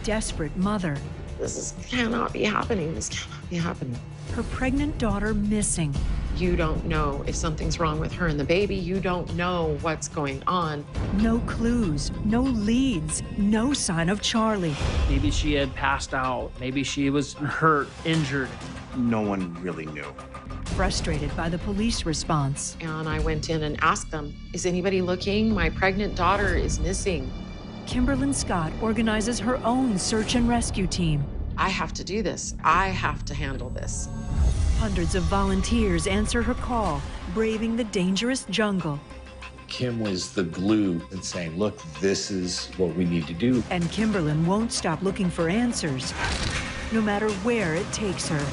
desperate mother. Cannot be happening. This cannot be happening. Her pregnant daughter missing. You don't know if something's wrong with her and the baby. You don't know what's going on. No clues, no leads, no sign of Charli. Maybe she had passed out. Maybe she was hurt, injured. No one really knew. Frustrated by the police response. And I went in and asked them, is anybody looking? My pregnant daughter is missing. Kimberlyn Scott organizes her own search and rescue team. I have to do this. I have to handle this. Hundreds of volunteers answer her call, braving the dangerous jungle. Kim was the glue and saying, look, this is what we need to do. And Kimberlyn won't stop looking for answers, no matter where it takes her.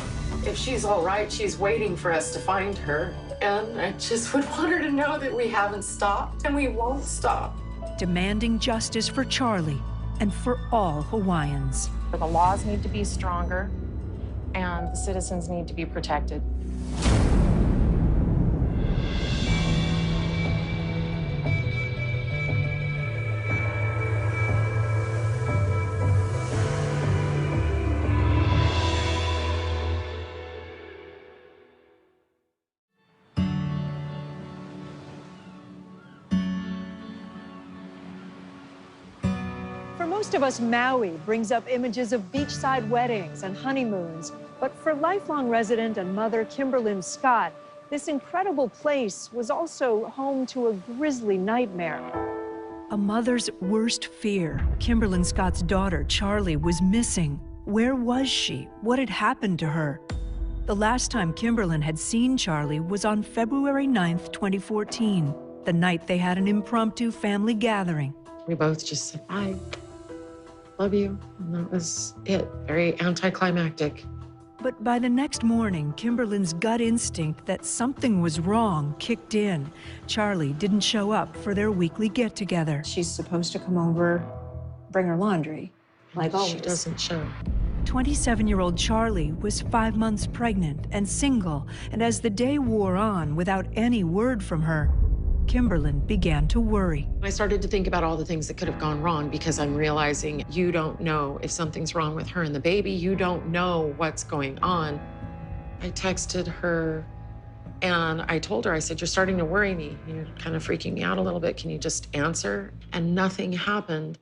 If she's all right, she's waiting for us to find her. And I just would want her to know that we haven't stopped and we won't stop. Demanding justice for Charli and for all Hawaiians. The laws need to be stronger and the citizens need to be protected. For most of us, Maui brings up images of beachside weddings and honeymoons. But for lifelong resident and mother Kimberlyn Scott, this incredible place was also home to a grisly nightmare. A mother's worst fear. Kimberlyn Scott's daughter, Charli, was missing. Where was she? What had happened to her? The last time Kimberlyn had seen Charli was on February 9th, 2014, the night they had an impromptu family gathering. We both just said, I love you. And that was it. Very anticlimactic. But by the next morning, Kimberlyn's gut instinct that something was wrong kicked in. Charli didn't show up for their weekly get-together. She's supposed to come over, bring her laundry, like always. She doesn't show. 27-year-old Charli was 5 months pregnant and single, and as the day wore on without any word from her, Kimberlyn began to worry. I started to think about all the things that could have gone wrong because I'm realizing you don't know if something's wrong with her and the baby. You don't know what's going on. I texted her and I told her, I said, you're starting to worry me. You're kind of freaking me out a little bit. Can you just answer? And nothing happened.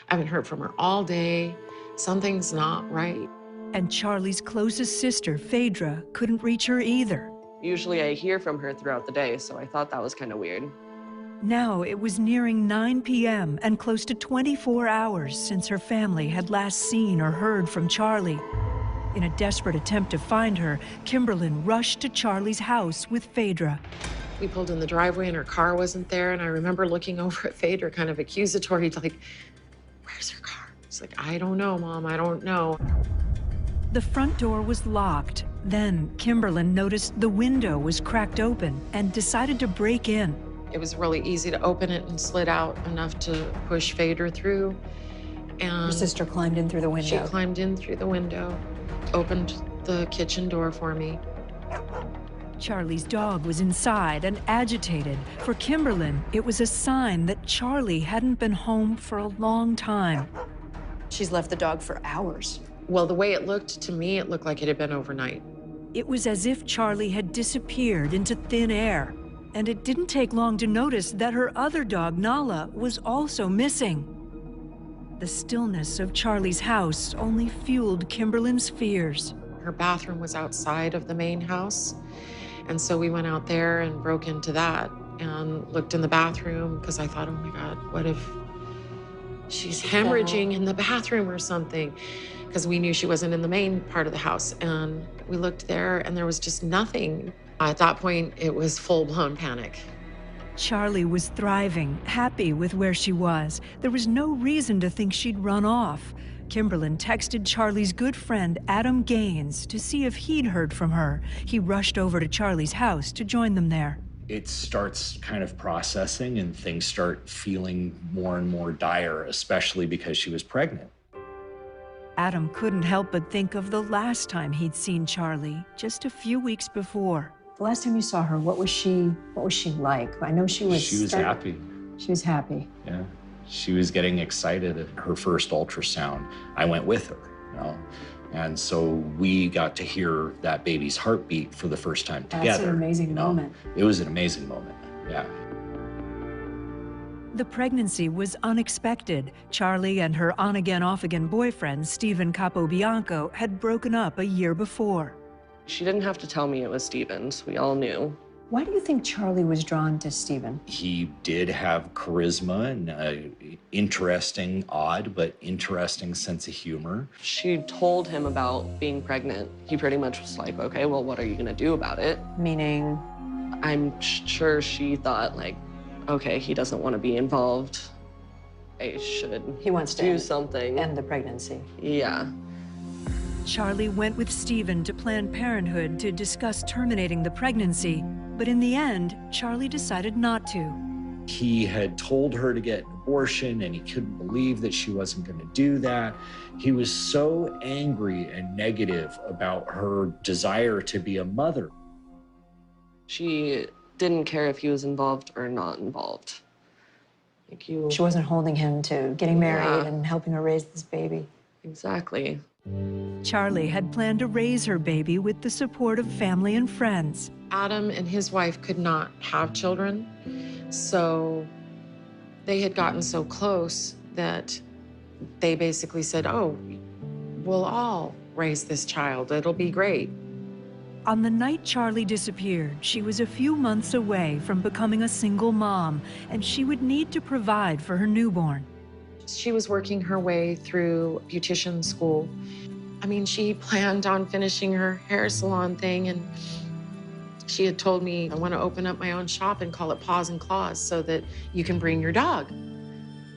I haven't heard from her all day. Something's not right. And Charli's closest sister, Phaedra, couldn't reach her either. Usually I hear from her throughout the day, so I thought that was kind of weird. Now it was nearing 9 p.m. and close to 24 hours since her family had last seen or heard from Charli. In a desperate attempt to find her, Kimberlyn rushed to Charli's house with Phaedra. We pulled in the driveway and her car wasn't there, and I remember looking over at Phaedra kind of accusatory, like, where's her car? It's like, I don't know, Mom, I don't know. The front door was locked. Then Kimberlyn noticed the window was cracked open and decided to break in. It was really easy to open it and slid out enough to push Phaedra through. And Her sister climbed in through the window. She climbed in through the window, opened the kitchen door for me. Charli's dog was inside and agitated. For Kimberlyn, it was a sign that Charli hadn't been home for a long time. She's left the dog for hours. Well, the way it looked to me, it looked like it had been overnight. It was as if Charli had disappeared into thin air. And it didn't take long to notice that her other dog, Nala, was also missing. The stillness of Charli's house only fueled Kimberlyn's fears. Her bathroom was outside of the main house. And so we went out there and broke into that and looked in the bathroom because I thought, oh my God, what if she's hemorrhaging in the bathroom or something? Because we knew she wasn't in the main part of the house. And we looked there and there was just nothing. At that point, it was full-blown panic. Charli was thriving, happy with where she was. There was no reason to think she'd run off. Kimberlyn texted Charli's good friend, Adam Gaines, to see if he'd heard from her. He rushed over to Charli's house to join them there. It starts kind of processing and things start feeling more and more dire, especially because she was pregnant. Adam couldn't help but think of the last time he'd seen Charli, just a few weeks before. The last time you saw her, what was she like? I know she was... She was happy. She was happy. Yeah. She was getting excited at her first ultrasound. I went with her, you know? And so we got to hear that baby's heartbeat for the first time together. That's an amazing moment. It was an amazing moment, yeah. The pregnancy was unexpected. Charli and her on-again, off-again boyfriend, Stephen Capobianco, had broken up a year before. She didn't have to tell me it was Steven's. We all knew. Why do you think Charli was drawn to Stephen? He did have charisma and an interesting, odd, but interesting sense of humor. She told him about being pregnant. He pretty much was like, okay, well, what are you gonna do about it? Meaning? I'm sure she thought, like, okay, he doesn't want to be involved. I should He wants to do something. end the pregnancy. Yeah. Charli went with Stephen to Planned Parenthood to discuss terminating the pregnancy, but in the end, Charli decided not to. He had told her to get an abortion, and he couldn't believe that she wasn't going to do that. He was so angry and negative about her desire to be a mother. She didn't care if he was involved or not involved. Like you. She wasn't holding him to getting married Yeah. and helping her raise this baby. Exactly. Charli had planned to raise her baby with the support of family and friends. Adam and his wife could not have children, so they had gotten so close that they basically said, oh, we'll all raise this child. It'll be great. On the night Charli disappeared, she was a few months away from becoming a single mom, and she would need to provide for her newborn. She was working her way through beautician school. I mean, she planned on finishing her hair salon thing, and she had told me, I want to open up my own shop and call it Paws and Claws so that you can bring your dog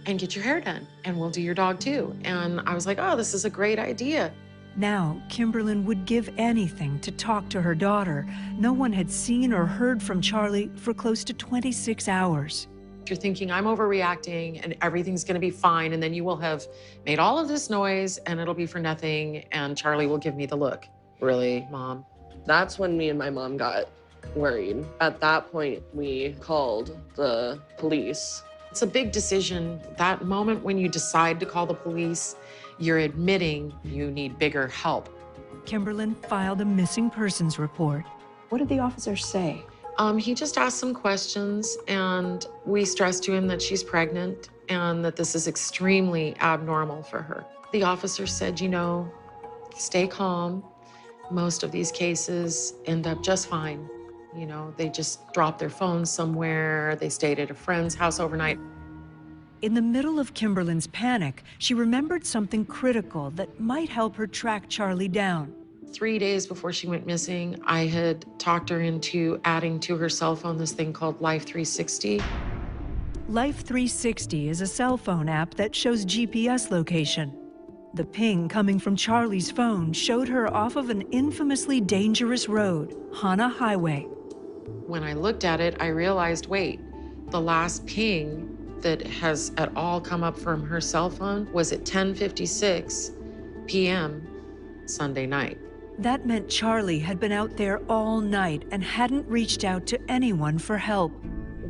and get your hair done, and we'll do your dog too. And I was like, oh, this is a great idea. Now, Kimberlyn would give anything to talk to her daughter. No one had seen or heard from Charli for close to 26 hours. You're thinking, I'm overreacting and everything's gonna be fine, and then you will have made all of this noise and it'll be for nothing, and Charli will give me the look. Really, Mom? That's when me and my mom got worried. At that point, we called the police. It's a big decision. That moment when you decide to call the police, you're admitting you need bigger help. Kimberlyn filed a missing persons report. What did the officer say? He just asked some questions, and we stressed to him that she's pregnant and that this is extremely abnormal for her. The officer said, you know, stay calm. Most of these cases end up just fine. You know, they just drop their phones somewhere, they stayed at a friend's house overnight. In the middle of Kimberlyn's panic, she remembered something critical that might help her track Charli down. 3 days before she went missing, I had talked her into adding to her cell phone this thing called Life 360. Life 360 is a cell phone app that shows GPS location. The ping coming from Charli's phone showed her off of an infamously dangerous road, Hana Hwy. When I looked at it, I realized, wait, the last ping that has at all come up from her cell phone was at 10:56 p.m. Sunday night. That meant Charli had been out there all night and hadn't reached out to anyone for help.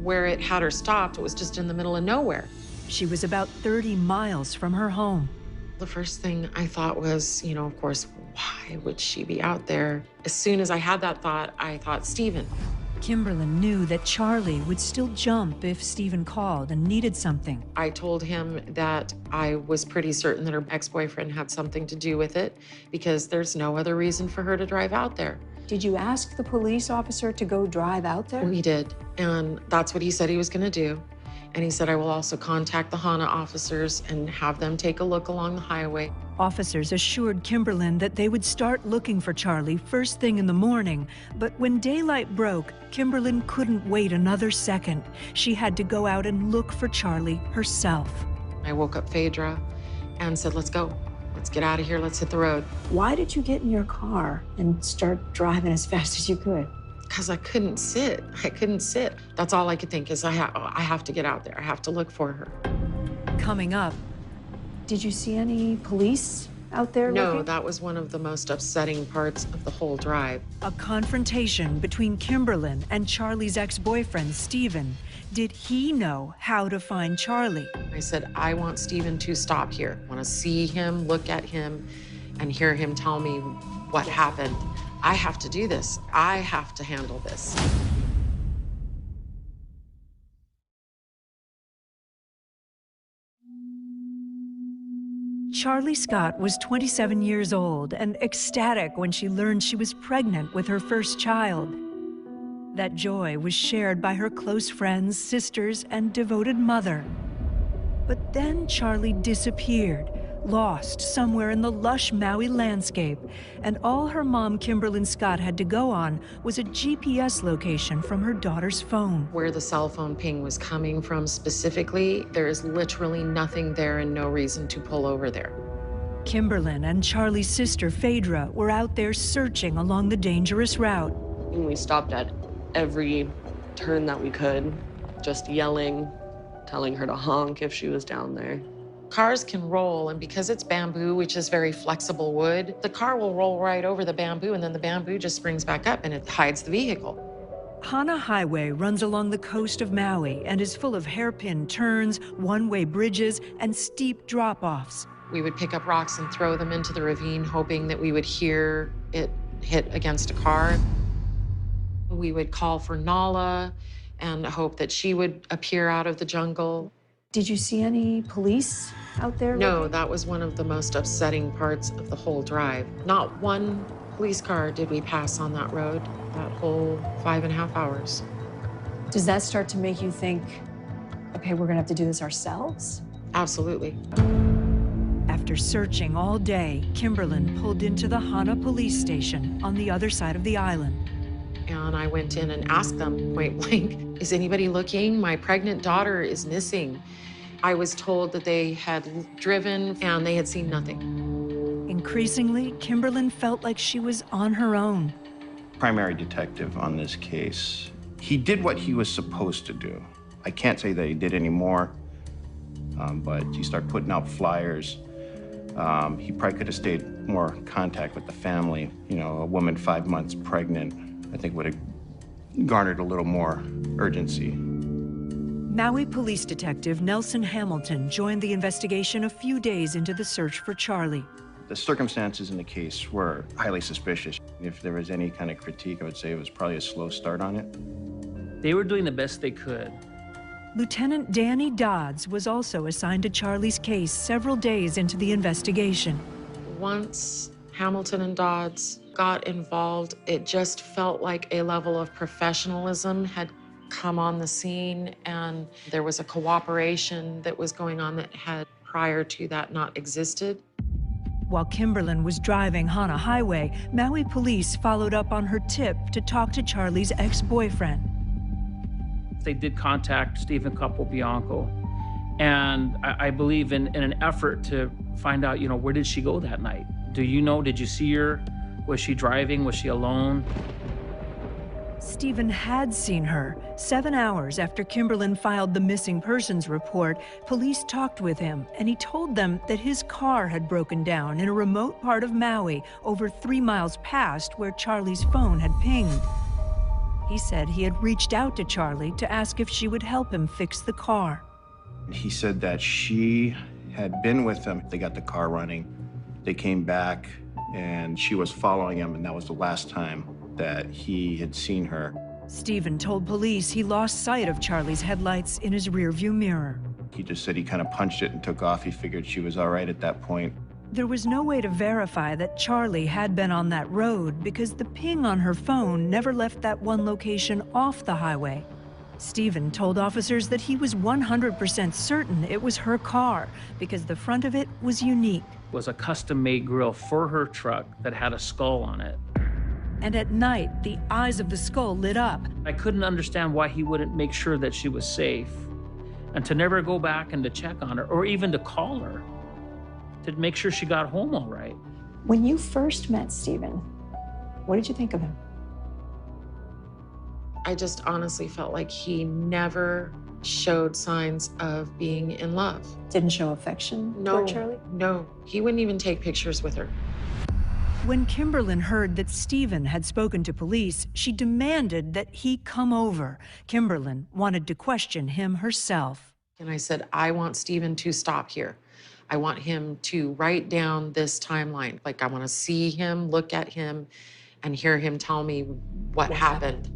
Where it had her stopped, it was just in the middle of nowhere. She was about 30 miles from her home. The first thing I thought was, you know, of course, why would she be out there? As soon as I had that thought, I thought, Stephen. Kimberlyn knew that Charli would still jump if Stephen called and needed something. I told him that I was pretty certain that her ex-boyfriend had something to do with it because there's no other reason for her to drive out there. Did you ask the police officer to go drive out there? We did, and that's what he said he was gonna do. And he said, I will also contact the Hana officers and have them take a look along the highway. Officers assured Kimberlyn that they would start looking for Charli first thing in the morning, but when daylight broke, Kimberlyn couldn't wait another second. She had to go out and look for Charli herself. I woke up Phaedra and said, let's go. Let's get out of here, let's hit the road. Why did you get in your car and start driving as fast as you could? Because I couldn't sit. I couldn't sit. That's all I could think is I have to get out there. I have to look for her. Coming up, Did you see any police out there No, looking? that was one of the most upsetting parts of the whole drive. a confrontation between Kimberlyn and Charli's ex-boyfriend, Stephen, Did he know how to find Charli? I said, I want Stephen to stop here. I want to see him, look at him, and hear him tell me what happened. I have to do this. I have to handle this. Charli Scott was 27 years old and ecstatic when she learned she was pregnant with her first child. That joy was shared by her close friends, sisters, and devoted mother. But then Charli disappeared, lost somewhere in the lush Maui landscape, and all her mom, Kimberlyn Scott, had to go on was a GPS location from her daughter's phone. Where the cell phone ping was coming from specifically, there is literally nothing there and no reason to pull over there. Kimberlyn and Charli's sister, Phaedra, were out there searching along the dangerous route. And we stopped at every turn that we could, just yelling, telling her to honk if she was down there. Cars can roll, and because it's bamboo, which is very flexible wood, the car will roll right over the bamboo, and then the bamboo just springs back up and it hides the vehicle. Hana Hwy runs along the coast of Maui and is full of hairpin turns, one-way bridges, and steep drop-offs. We would pick up rocks and throw them into the ravine, hoping that we would hear it hit against a car. We would call for Nala and hope that she would appear out of the jungle. Did you see any police out there? No, that was one of the most upsetting parts of the whole drive. Not one police car did we pass on that road that whole 5.5 hours. Does that start to make you think, okay, we're gonna have to do this ourselves? Absolutely. After searching all day, Kimberlyn pulled into the Hana police station on the other side of the island. And I went in and asked them point blank, is anybody looking? My pregnant daughter is missing. I was told that they had driven and they had seen nothing. Increasingly, Kimberlyn felt like she was on her own. Primary detective on this case, he did what he was supposed to do. I can't say that he did any more, but he started putting out flyers. He probably could have stayed more in contact with the family. You know, a woman 5 months pregnant, I think would have garnered a little more urgency. Maui police detective Nelson Hamilton joined the investigation a few days into the search for Charli. The circumstances in the case were highly suspicious. If there was any kind of critique, I would say it was probably a slow start on it. They were doing the best they could. Lieutenant Danny Dodds was also assigned to Charli's case several days into the investigation. Once Hamilton and Dodds got involved, it just felt like a level of professionalism had come on the scene, and there was a cooperation that was going on that had prior to that not existed. While Kimberlyn was driving Hana Hwy, Maui police followed up on her tip to talk to Charli's ex-boyfriend. They did contact Stephen Capobianco, and I believe in an effort to find out, where did she go that night? Do you know, did you see her? Was she driving? Was she alone? Stephen had seen her. 7 hours after Kimberlyn filed the missing persons report, police talked with him, and he told them that his car had broken down in a remote part of Maui, over 3 miles past where Charli's phone had pinged. He said he had reached out to Charli to ask if she would help him fix the car. He said that she had been with him. They got the car running. They came back, and she was following him, and that was the last time that he had seen her. Stephen told police he lost sight of Charli's headlights in his rearview mirror. He just said he kind of punched it and took off. He figured she was all right at that point. There was no way to verify that Charli had been on that road because the ping on her phone never left that one location off the highway. Stephen told officers that he was 100% certain it was her car because the front of it was unique. It was a custom-made grill for her truck that had a skull on it. And at night, the eyes of the skull lit up. I couldn't understand why he wouldn't make sure that she was safe and to never go back and to check on her or even to call her to make sure she got home all right. When you first met Stephen, what did you think of him? I just honestly felt like he never showed signs of being in love. Didn't show affection toward Charli? No, he wouldn't even take pictures with her. When Kimberlin heard that Stephen had spoken to police, she demanded that he come over. Kimberlin wanted to question him herself. And I said, I want Stephen to stop here. I want him to write down this timeline. Like, I want to see him, look at him, and hear him tell me what happened.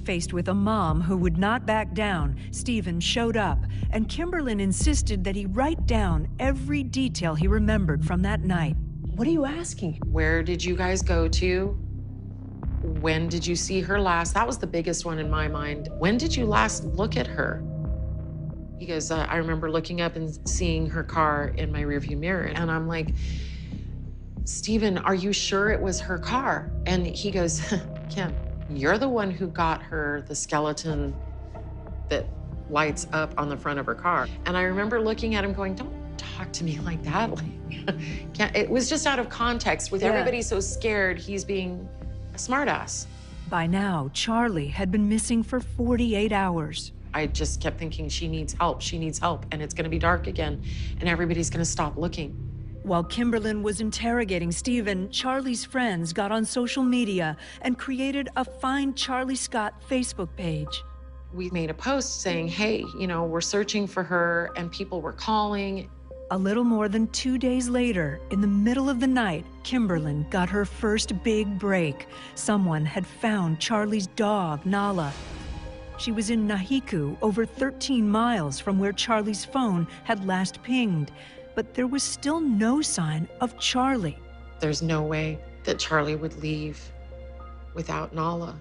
Faced with a mom who would not back down, Stephen showed up, and Kimberlin insisted that he write down every detail he remembered from that night. What are you asking? Where did you guys go to? When did you see her last? That was the biggest one in my mind. When did you last look at her? He goes, I remember looking up and seeing her car in my rearview mirror. And I'm like, Stephen, are you sure it was her car? And he goes, Kim, you're the one who got her the skeleton that lights up on the front of her car. And I remember looking at him going, don't talk to me like that. It was just out of context. With everybody so scared, he's being a smartass. By now, Charli had been missing for 48 hours. I just kept thinking, she needs help, and it's gonna be dark again, and everybody's gonna stop looking. While Kimberlin was interrogating Stephen, Charli's friends got on social media and created a Find Charli Scott Facebook page. We made a post saying, hey, you know, we're searching for her, and people were calling. A little more than 2 days later, in the middle of the night, Kimberlin got her first big break. Someone had found Charli's dog, Nala. She was in Haiku, over 13 miles from where Charli's phone had last pinged. But there was still no sign of Charli. There's no way that Charli would leave without Nala,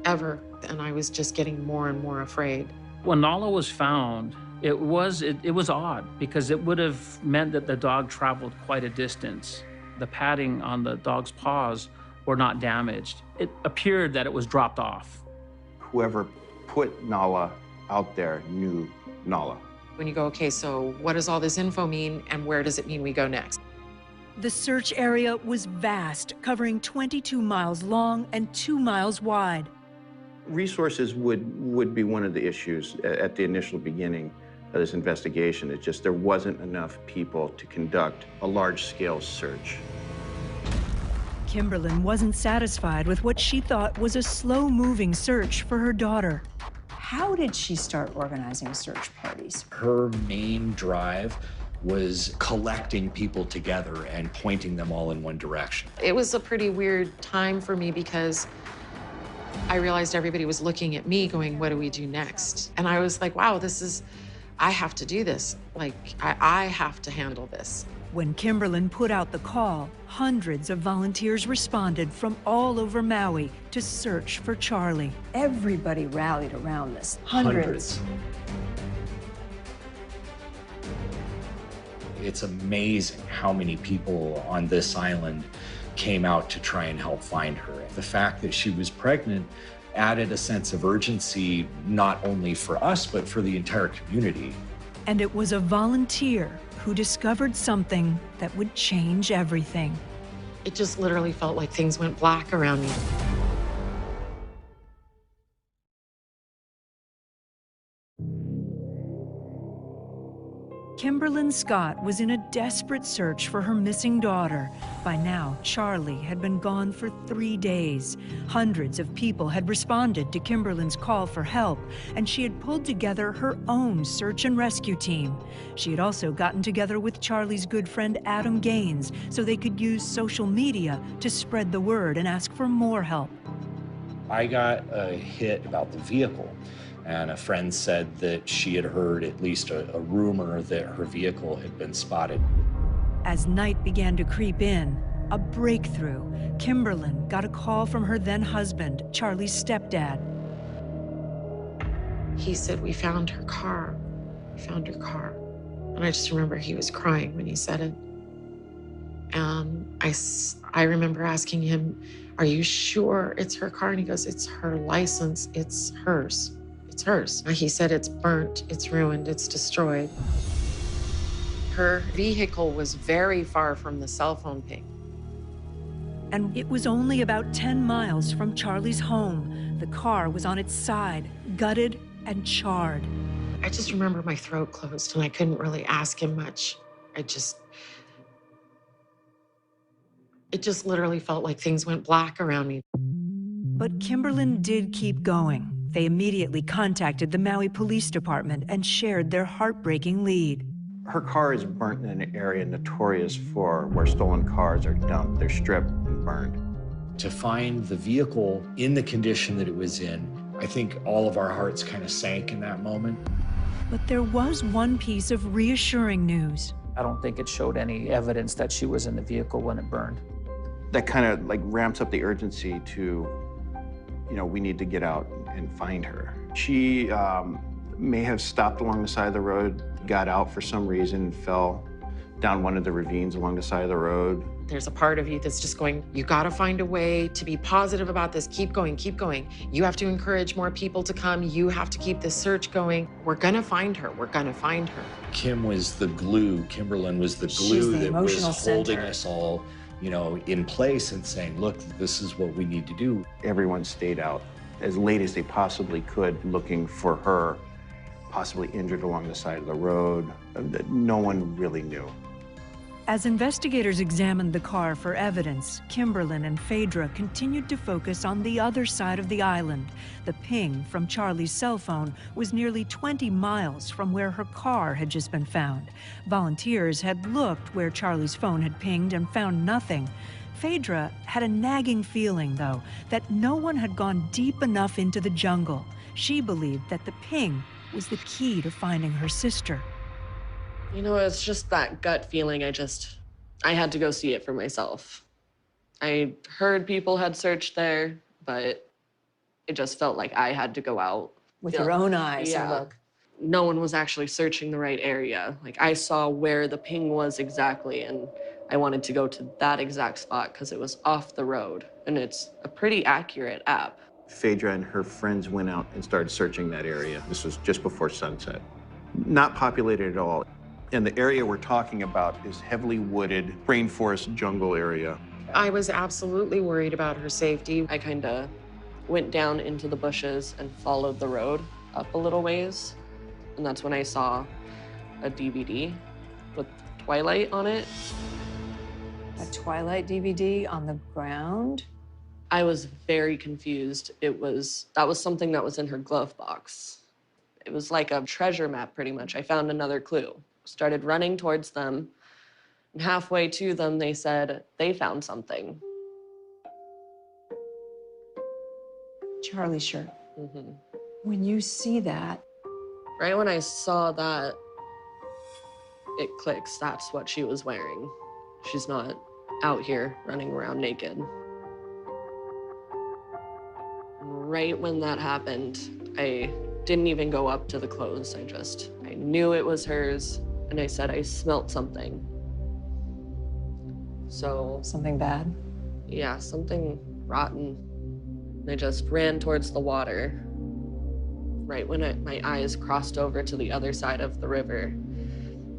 ever. And I was just getting more and more afraid. When Nala was found, it was odd because it would have meant that the dog traveled quite a distance. The padding on the dog's paws were not damaged. It appeared that it was dropped off. Whoever put Nala out there knew Nala. When you go, okay, so what does all this info mean, and where does it mean we go next? The search area was vast, covering 22 miles long and 2 miles wide. Resources would be one of the issues at the initial beginning of this investigation. It's just there wasn't enough people to conduct a large-scale search. Kimberlin wasn't satisfied with what she thought was a slow-moving search for her daughter. How did she start organizing search parties? Her main drive was collecting people together and pointing them all in one direction. It was a pretty weird time for me because I realized everybody was looking at me going, what do we do next? And I was like, wow, I have to do this. Like, I have to handle this. When Kimberlin put out the call, hundreds of volunteers responded from all over Maui to search for Charli. Everybody rallied around this. Hundreds. It's amazing how many people on this island came out to try and help find her. The fact that she was pregnant added a sense of urgency, not only for us, but for the entire community. And it was a volunteer who discovered something that would change everything. It just literally felt like things went black around me. Kimberlin Scott was in a desperate search for her missing daughter. By now, Charli had been gone for 3 days. Hundreds of people had responded to Kimberlin's call for help, and she had pulled together her own search and rescue team. She had also gotten together with Charli's good friend Adam Gaines so they could use social media to spread the word and ask for more help. I got a hit about the vehicle. And a friend said that she had heard at least a rumor that her vehicle had been spotted. As night began to creep in, a breakthrough. Kimberlin got a call from her then husband, Charli's stepdad. He said, we found her car. We found her car. And I just remember he was crying when he said it. And I remember asking him, are you sure it's her car? And he goes, it's her license, it's hers. It's hers. He said it's burnt, it's ruined, it's destroyed. Her vehicle was very far from the cell phone ping. And it was only about 10 miles from Charli's home. The car was on its side, gutted and charred. I just remember my throat closed and I couldn't really ask him much. It It just literally felt like things went black around me. But Kimberlin did keep going. They immediately contacted the Maui Police Department and shared their heartbreaking lead. Her car is burnt in an area notorious for where stolen cars are dumped. They're stripped and burned. To find the vehicle in the condition that it was in, I think all of our hearts kind of sank in that moment. But there was one piece of reassuring news. I don't think it showed any evidence that she was in the vehicle when it burned. That kind of like ramps up the urgency to, we need to get out and find her. She may have stopped along the side of the road, got out for some reason, and fell down one of the ravines along the side of the road. There's a part of you that's just going, you gotta find a way to be positive about this. Keep going, keep going. You have to encourage more people to come. You have to keep this search going. We're gonna find her, we're gonna find her. Kim was the glue, Kimberlin was the glue the that was emotional holding center. us all, in place and saying, look, this is what we need to do. Everyone stayed out as late as they possibly could, looking for her, possibly injured along the side of the road. No one really knew. As investigators examined the car for evidence, Kimberlin and Phaedra continued to focus on the other side of the island. The ping from Charli's cell phone was nearly 20 miles from where her car had just been found. Volunteers had looked where Charli's phone had pinged and found nothing. Phaedra had a nagging feeling, though, that no one had gone deep enough into the jungle. She believed that the ping was the key to finding her sister. It's just that gut feeling. I had to go see it for myself. I heard people had searched there, but it just felt like I had to go out. With your own eyes and Yeah. look. No one was actually searching the right area. Like, I saw where the ping was exactly, and I wanted to go to that exact spot because it was off the road, and it's a pretty accurate app. Phaedra and her friends went out and started searching that area. This was just before sunset. Not populated at all. And the area we're talking about is heavily wooded, rainforest jungle area. I was absolutely worried about her safety. I kind of went down into the bushes and followed the road up a little ways, and that's when I saw a DVD with Twilight on it. A Twilight DVD on the ground? I was very confused. That was something that was in her glove box. It was like a treasure map, pretty much. I found another clue. Started running towards them, and halfway to them, they said they found something. Charlie's shirt. Mm-hmm. When you see that, Right when I saw that, it clicks. That's what she was wearing. She's not out here running around naked. Right when that happened, I didn't even go up to the clothes. I knew it was hers, and I said I smelt something. So, something bad. yeah, something rotten. And I just ran towards the water. Right when my eyes crossed over to the other side of the river,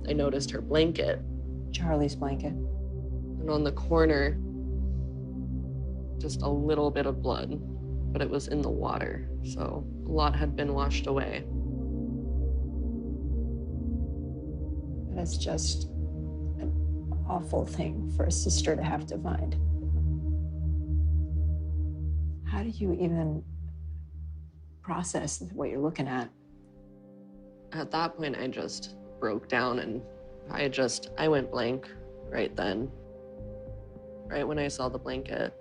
I noticed her blanket. Charlie's blanket. And on the corner, just a little bit of blood, but it was in the water, so a lot had been washed away. That's just an awful thing for a sister to have to find. How do you even process what you're looking at? At that point, I just broke down, and I went blank right then. Right when I saw the blanket.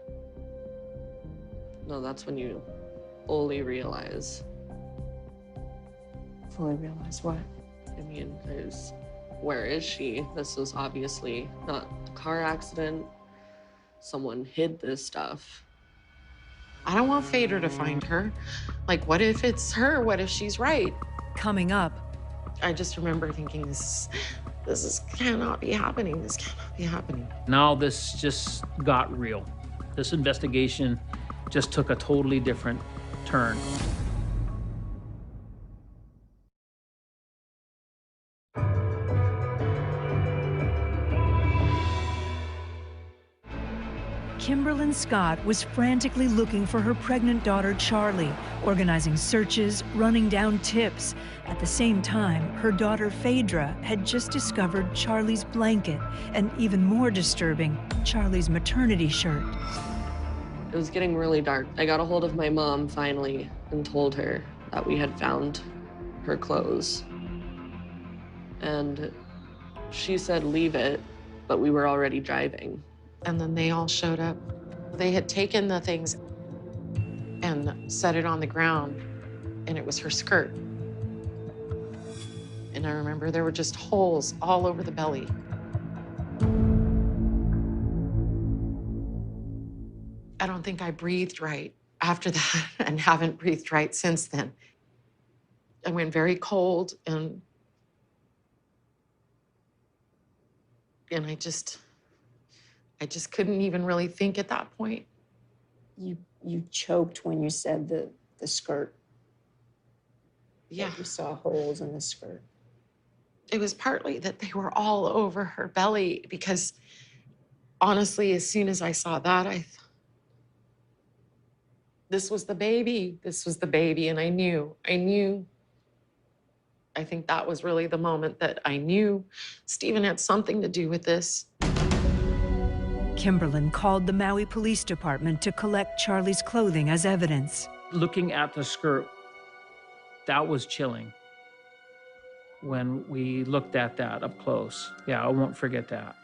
No, that's when you fully realize. Fully realize what? I mean, where is she? This was obviously not a car accident. Someone hid this stuff. I don't want Phaedra to find her. Like, what if it's her? What if she's right? Coming up, I just remember thinking, this cannot be happening. This cannot be happening. Now this just got real. This investigation just took a totally different turn. Kimberlyn Scott was frantically looking for her pregnant daughter, Charli, organizing searches, running down tips. At the same time, her daughter, Phaedra, had just discovered Charli's blanket, and even more disturbing, Charli's maternity shirt. It was getting really dark. I got a hold of my mom finally and told her that we had found her clothes. And she said, leave it, but we were already driving. And then they all showed up. They had taken the things and set it on the ground, and it was her skirt. And I remember there were just holes all over the belly. I don't think I breathed right after that and haven't breathed right since then. I went very cold and I just couldn't even really think at that point. You choked when you said the skirt. Yeah. You saw holes in the skirt. It was partly that they were all over her belly because honestly, as soon as I saw that, I thought, this was the baby. This was the baby. And I knew. I think that was really the moment that I knew Stephen had something to do with this. Kimberlyn called the Maui Police Department to collect Charli's clothing as evidence. Looking at the skirt, that was chilling when we looked at that up close. Yeah, I won't forget that.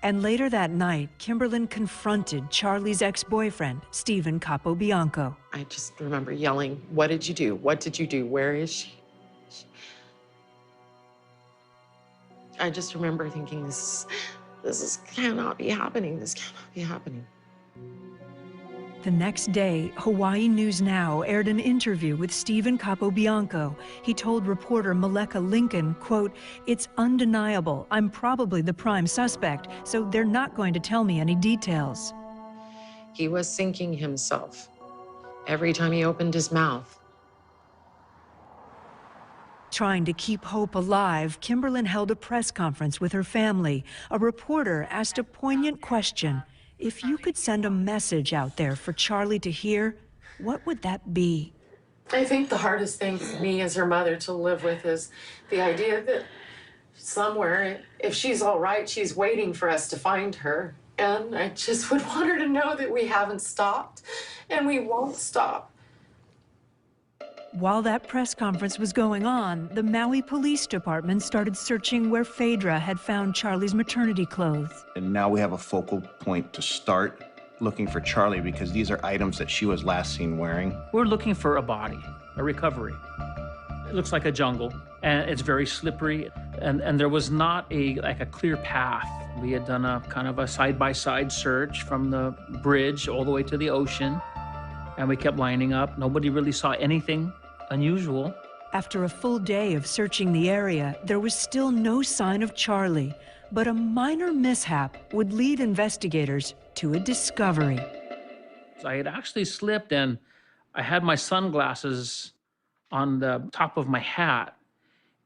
And later that night, Kimberlyn confronted Charli's ex-boyfriend, Stephen Capobianco. I just remember yelling, what did you do? What did you do? Where is she? I just remember thinking, this cannot be happening. This cannot be happening. The next day, Hawaii News Now aired an interview with Stephen Capobianco. He told reporter Maleka Lincoln, quote, "It's undeniable. I'm probably the prime suspect, so they're not going to tell me any details." He was sinking himself every time he opened his mouth. Trying to keep hope alive, Kimberlyn held a press conference with her family. A reporter asked a poignant question. If you could send a message out there for Charli to hear, what would that be? I think the hardest thing for me as her mother to live with is the idea that somewhere, if she's all right, she's waiting for us to find her. And I just would want her to know that we haven't stopped and we won't stop. While that press conference was going on, the Maui Police Department started searching where Phaedra had found Charli's maternity clothes. And now we have a focal point to start looking for Charli because these are items that she was last seen wearing. We're looking for a body, a recovery. It looks like a jungle, and it's very slippery, and there was not a clear path. We had done a kind of a side-by-side search from the bridge all the way to the ocean, and we kept lining up. Nobody really saw anything unusual. After a full day of searching the area, there was still no sign of Charli, but a minor mishap would lead investigators to a discovery. I had actually slipped, and I had my sunglasses on the top of my hat.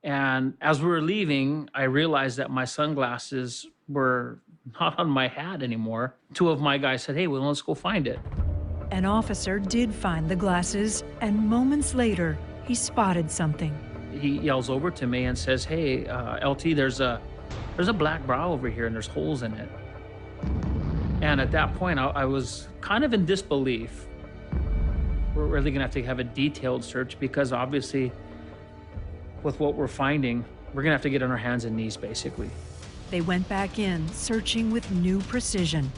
And as we were leaving, I realized that my sunglasses were not on my hat anymore. Two of my guys said, "Hey, well, let's go find it." An officer did find the glasses, and moments later, he spotted something. He yells over to me and says, "Hey, LT, there's a black bra over here, and there's holes in it." And at that point, I was kind of in disbelief. We're really gonna have to have a detailed search because obviously, with what we're finding, we're gonna have to get on our hands and knees, basically. They went back in, searching with new precision.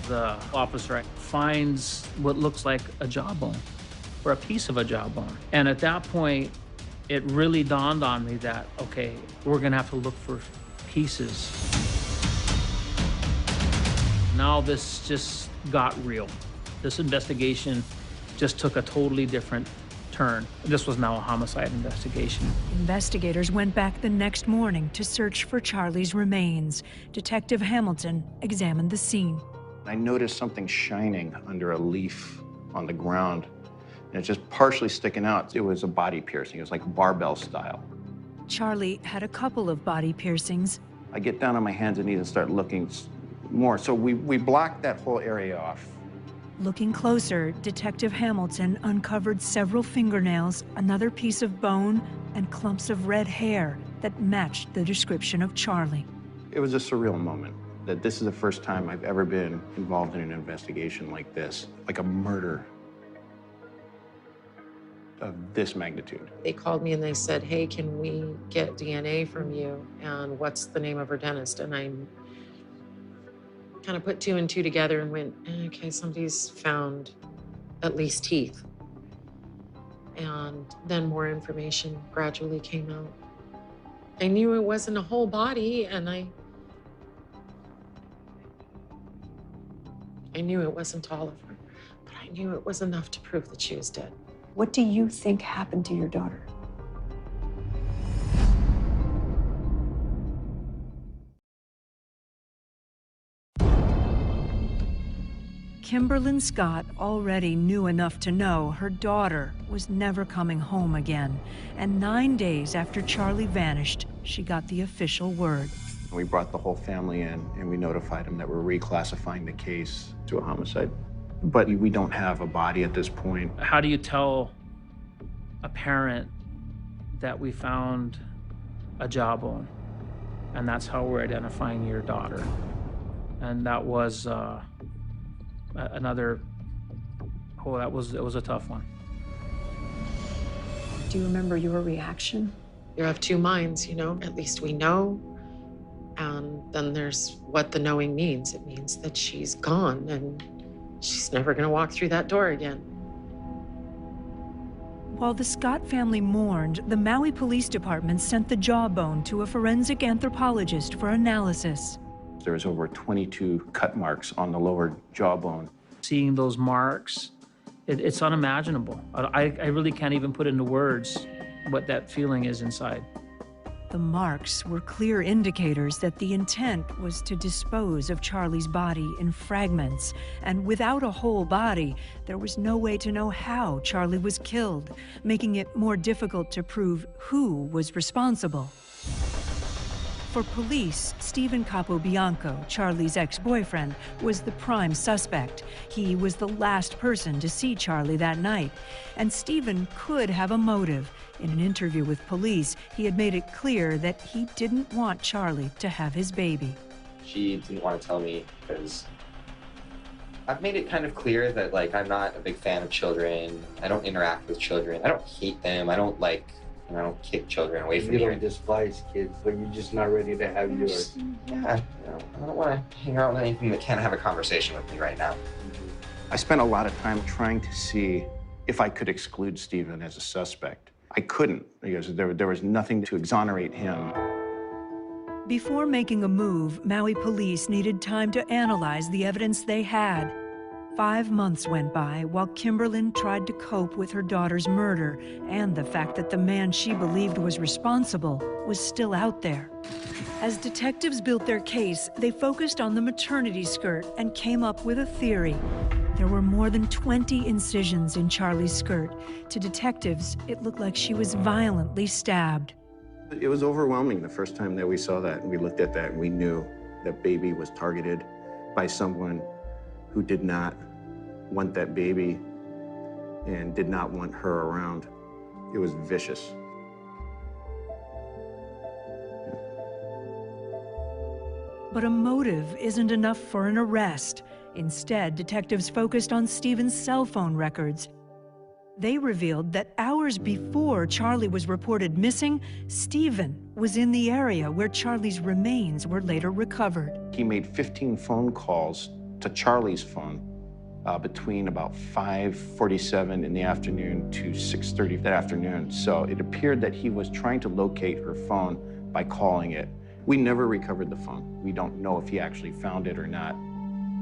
The officer finds what looks like a jawbone or a piece of a jawbone. And at that point, it really dawned on me that, okay, we're gonna have to look for pieces. Now this just got real. This investigation just took a totally different turn. This was now a homicide investigation. Investigators went back the next morning to search for Charli's remains. Detective Hamilton examined the scene. I noticed something shining under a leaf on the ground, and it's just partially sticking out. It was a body piercing. It was like barbell style. Charli had a couple of body piercings. I get down on my hands and knees and start looking More. So we blocked that whole area off. Looking closer, Detective Hamilton uncovered several fingernails, another piece of bone, and clumps of red hair that matched the description of Charli. It was a surreal moment. That this is the first time I've ever been involved in an investigation like this, like a murder of this magnitude. They called me and they said, hey, can we get DNA from you? And what's the name of her dentist? And I kind of put two and two together and went, okay, somebody's found at least teeth. And then more information gradually came out. I knew it wasn't a whole body, and I knew it wasn't all of her, but I knew it was enough to prove that she was dead. What do you think happened to your daughter? Kimberlyn Scott already knew enough to know her daughter was never coming home again. And 9 days after Charli vanished, she got the official word. We brought the whole family in and we notified them that we're reclassifying the case to a homicide. But we don't have a body at this point. How do you tell a parent that we found a jawbone and that's how we're identifying your daughter? And that was it was a tough one. Do you remember your reaction? You have two minds, you know? At least we know. And then there's what the knowing means. It means that she's gone and she's never gonna walk through that door again. While the Scott family mourned, the Maui Police Department sent the jawbone to a forensic anthropologist for analysis. There was over 22 cut marks on the lower jawbone. Seeing those marks, it's unimaginable. I really can't even put into words what that feeling is inside. The marks were clear indicators that the intent was to dispose of Charli's body in fragments. And without a whole body, there was no way to know how Charli was killed, making it more difficult to prove who was responsible. For police, Stephen Capobianco, Charli's ex-boyfriend, was the prime suspect. He was the last person to see Charli that night. And Stephen could have a motive. In an interview with police, he had made it clear that he didn't want Charli to have his baby. She didn't want to tell me because I've made it kind of clear that, like, I'm not a big fan of children. I don't interact with children. I don't hate them. I don't kick children away from me. You don't despise kids, but you're just not ready to have yours. Yeah, I don't want to hang out with anything that can't have a conversation with me right now. I spent a lot of time trying to see if I could exclude Stephen as a suspect. I couldn't, because there was nothing to exonerate him. Before making a move, Maui police needed time to analyze the evidence they had. 5 months went by while Kimberlyn tried to cope with her daughter's murder and the fact that the man she believed was responsible was still out there. As detectives built their case, they focused on the maternity skirt and came up with a theory. There were more than 20 incisions in Charli's skirt. To detectives, it looked like she was violently stabbed. It was overwhelming the first time that we saw that, and we looked at that, and we knew that baby was targeted by someone who did not want that baby and did not want her around. It was vicious. But a motive isn't enough for an arrest. Instead, detectives focused on Stephen's cell phone records. They revealed that hours before Charli was reported missing, Stephen was in the area where Charli's remains were later recovered. He made 15 phone calls to Charli's phone between about 5:47 in the afternoon to 6:30 that afternoon. So it appeared that he was trying to locate her phone by calling it. We never recovered the phone. We don't know if he actually found it or not.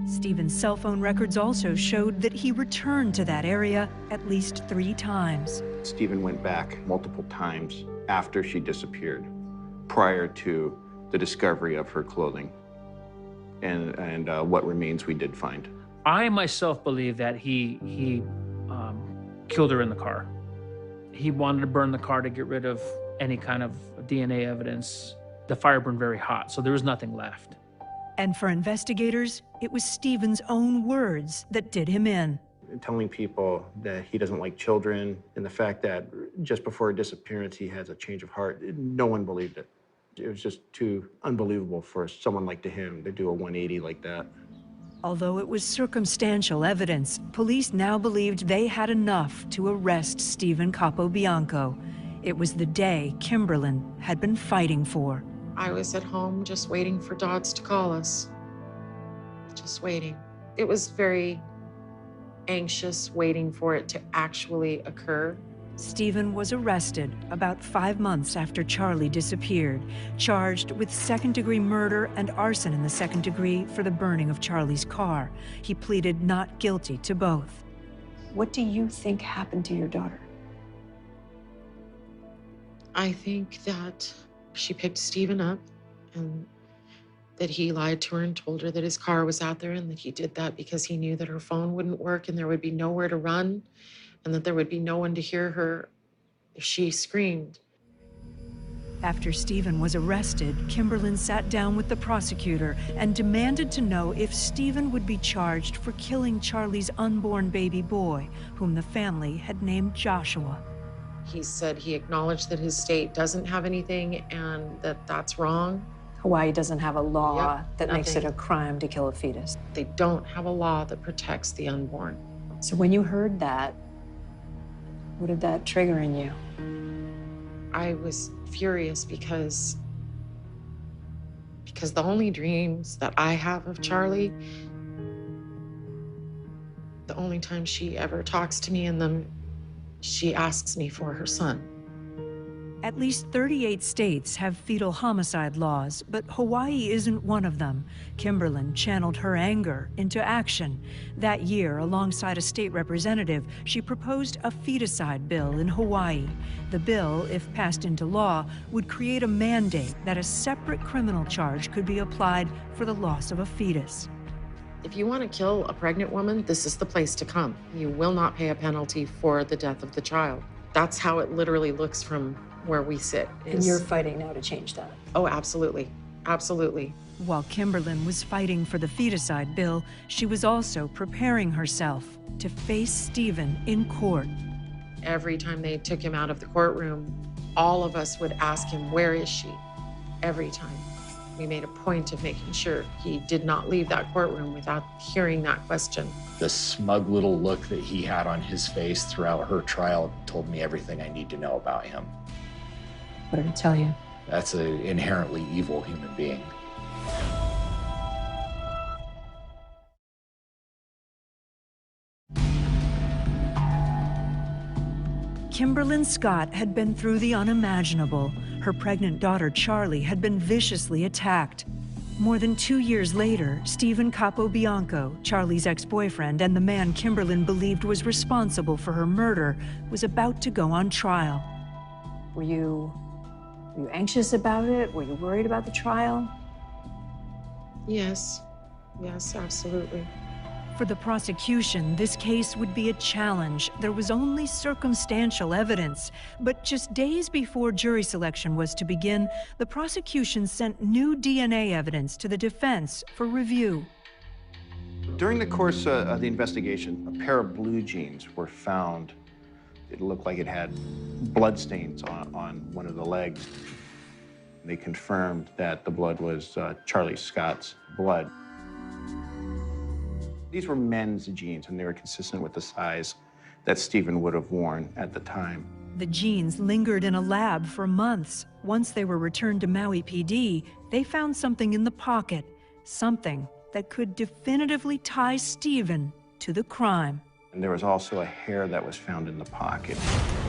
Stephen's cell phone records also showed that he returned to that area at least 3 times. Stephen went back multiple times after she disappeared, prior to the discovery of her clothing and what remains we did find. I myself believe that he killed her in the car. He wanted to burn the car to get rid of any kind of DNA evidence. The fire burned very hot, so there was nothing left. And for investigators, it was Stephen's own words that did him in. Telling people that he doesn't like children and the fact that just before a disappearance he has a change of heart, no one believed it. It was just too unbelievable for someone like him to do a 180 like that. Although it was circumstantial evidence, police now believed they had enough to arrest Stephen Capobianco. It was the day Kimberlin had been fighting for. I was at home just waiting for Dodds to call us. Just waiting. It was very anxious, waiting for it to actually occur. Stephen was arrested about 5 months after Charli disappeared, charged with second-degree murder and arson in the second degree for the burning of Charli's car. He pleaded not guilty to both. What do you think happened to your daughter? I think that she picked Stephen up and that he lied to her and told her that his car was out there and that he did that because he knew that her phone wouldn't work and there would be nowhere to run and that there would be no one to hear her if she screamed. After Stephen was arrested, Kimberlin sat down with the prosecutor and demanded to know if Stephen would be charged for killing Charli's unborn baby boy, whom the family had named Joshua. He said he acknowledged that his state doesn't have anything and that that's wrong. Hawaii doesn't have a law that makes it nothing. a crime to kill a fetus. They don't have a law that protects the unborn. So when you heard that, what did that trigger in you? I was furious because the only dreams that I have of Charli, the only time she ever talks to me in them, she asks me for her son. At least 38 states have fetal homicide laws, but Hawaii isn't one of them. Kimberlin channeled her anger into action. That year, alongside a state representative, she proposed a feticide bill in Hawaii. The bill, if passed into law, would create a mandate that a separate criminal charge could be applied for the loss of a fetus. If you want to kill a pregnant woman, this is the place to come. You will not pay a penalty for the death of the child. That's how it literally looks from where we sit. And you're fighting now to change that. Oh, absolutely. Absolutely. While Kimberlin was fighting for the feticide bill, she was also preparing herself to face Stephen in court. Every time they took him out of the courtroom, all of us would ask him, "Where is she?" Every time. We made a point of making sure he did not leave that courtroom without hearing that question. The smug little look that he had on his face throughout her trial told me everything I need to know about him. What did it tell you? That's an inherently evil human being. Kimberlin Scott had been through the unimaginable. Her pregnant daughter, Charli, had been viciously attacked. More than 2 years later, Stephen Capobianco, Charli's ex-boyfriend and the man Kimberlin believed was responsible for her murder, was about to go on trial. Were you anxious about it? Were you worried about the trial? Yes, absolutely. For the prosecution, this case would be a challenge. There was only circumstantial evidence. But just days before jury selection was to begin, the prosecution sent new DNA evidence to the defense for review. During the course of the investigation, a pair of blue jeans were found. It looked like it had bloodstains on one of the legs. They confirmed that the blood was Charli Scott's blood. These were men's jeans, and they were consistent with the size that Stephen would have worn at the time. The jeans lingered in a lab for months. Once they were returned to Maui PD, they found something in the pocket, something that could definitively tie Stephen to the crime. And there was also a hair that was found in the pocket.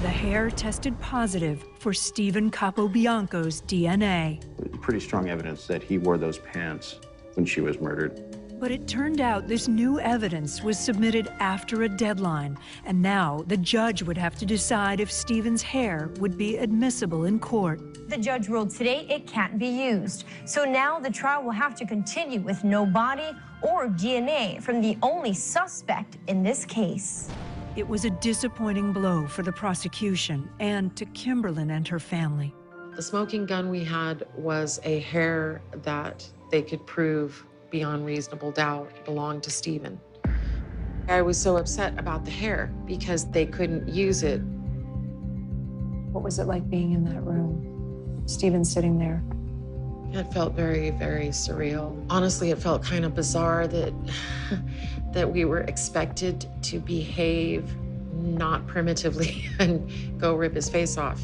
The hair tested positive for Stephen Capobianco's DNA. Pretty strong evidence that he wore those pants when she was murdered. But it turned out this new evidence was submitted after a deadline, and now the judge would have to decide if Stephen's hair would be admissible in court. The judge ruled today it can't be used. So now the trial will have to continue with no body or DNA from the only suspect in this case. It was a disappointing blow for the prosecution and to Kimberlin and her family. The smoking gun we had was a hair that they could prove beyond reasonable doubt belonged to Stephen. I was so upset about the hair because they couldn't use it. What was it like being in that room? Stephen sitting there. It felt very, very surreal. Honestly, it felt kind of bizarre that, that we were expected to behave not primitively and go rip his face off.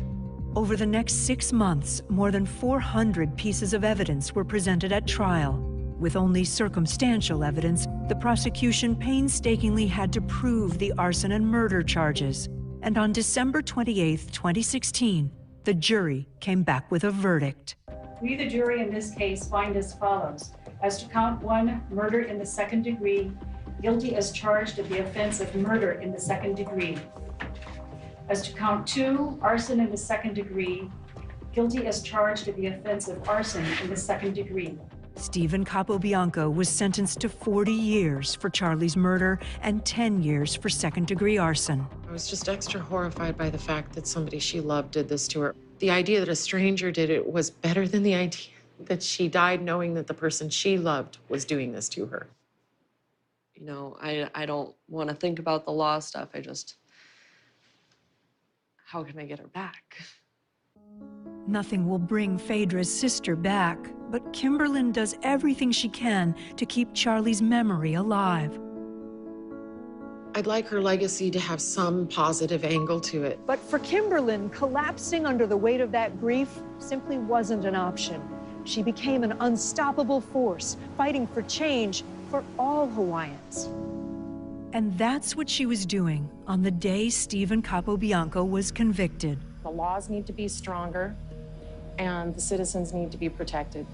Over the next 6 months, more than 400 pieces of evidence were presented at trial. With only circumstantial evidence, the prosecution painstakingly had to prove the arson and murder charges. And on December 28, 2016, the jury came back with a verdict. We, the jury in this case, find as follows. As to count 1, murder in the second degree, guilty as charged of the offense of murder in the second degree. As to count 2, arson in the second degree, guilty as charged of the offense of arson in the second degree. Stephen Capobianco was sentenced to 40 years for Charli's murder and 10 years for second-degree arson. I was just extra horrified by the fact that somebody she loved did this to her. The idea that a stranger did it was better than the idea that she died knowing that the person she loved was doing this to her. You know, I don't want to think about the law stuff. How can I get her back? Nothing will bring Phaedra's sister back, but Kimberlyn does everything she can to keep Charli's memory alive. I'd like her legacy to have some positive angle to it. But for Kimberlyn, collapsing under the weight of that grief simply wasn't an option. She became an unstoppable force, fighting for change for all Hawaiians. And that's what she was doing on the day Stephen Capobianco was convicted. The laws need to be stronger, and the citizens need to be protected.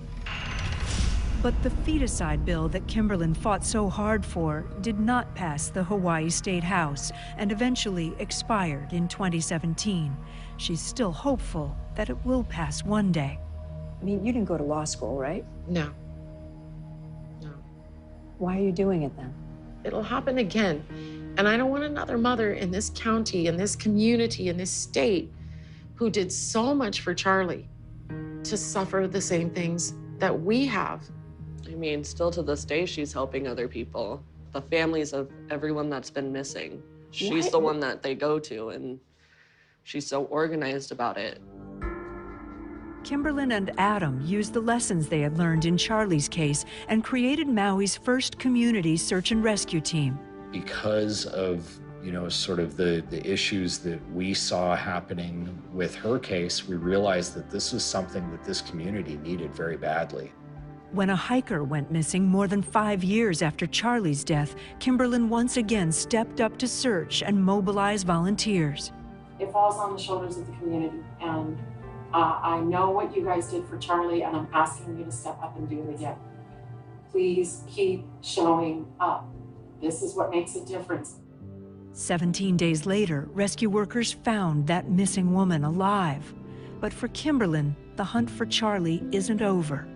But the feticide bill that Kimberlyn fought so hard for did not pass the Hawaii State House and eventually expired in 2017. She's still hopeful that it will pass one day. I mean, you didn't go to law school, right? No. No. Why are you doing it then? It'll happen again. And I don't want another mother in this county, in this community, in this state who did so much for Charli to suffer the same things that we have. I mean, still to this day, she's helping other people. The families of everyone that's been missing. She's the one that they go to, and she's so organized about it. Kimberlyn and Adam used the lessons they had learned in Charli's case and created Maui's first community search and rescue team. Because of, you know, sort of the issues that we saw happening with her case, we realized that this was something that this community needed very badly. When a hiker went missing more than 5 years after Charli's death, Kimberlyn once again stepped up to search and mobilize volunteers. It falls on the shoulders of the community, and I know what you guys did for Charli, and I'm asking you to step up and do it again. Please keep showing up. This is what makes a difference. 17 days later, rescue workers found that missing woman alive. But for Kimberlyn, the hunt for Charli isn't over.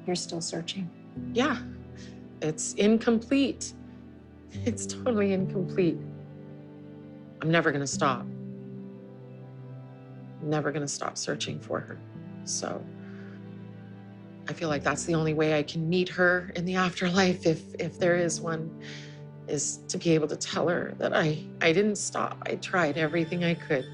You're still searching? Yeah, it's incomplete. It's totally incomplete. I'm never gonna stop. I'm never gonna stop searching for her. So I feel like that's the only way I can meet her in the afterlife, if there is one, is to be able to tell her that I didn't stop. I tried everything I could.